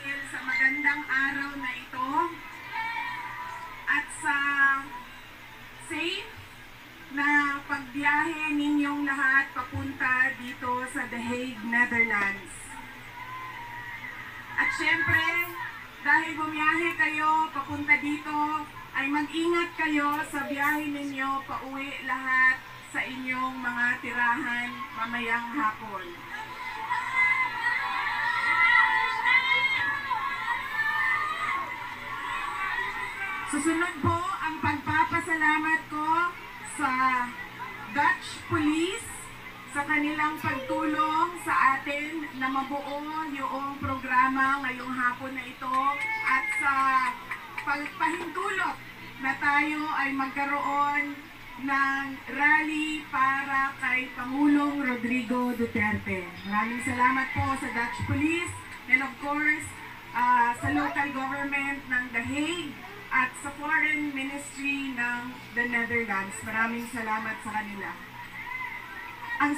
dahil sa magandang araw na ito at sa safe na pagbiyahe ninyong lahat papunta dito sa The Hague, Netherlands. At syempre, dahil bumiyahe kayo papunta dito, ay mag-ingat kayo sa biyahe ninyo pauwi lahat sa inyong mga tirahan mamayang hapon. Susunod po ang pagpapasalamat ko sa Dutch Police sa kanilang pagtulong sa atin na mabuo yung programa ngayong hapon na ito at sa pagpahintulot na tayo ay magkaroon ng rally para kay Pangulong Rodrigo Duterte. Maraming salamat po sa Dutch Police and of course sa local government ng The Hague at sa Foreign Ministry ng the Netherlands. Maraming salamat sa kanila. Ang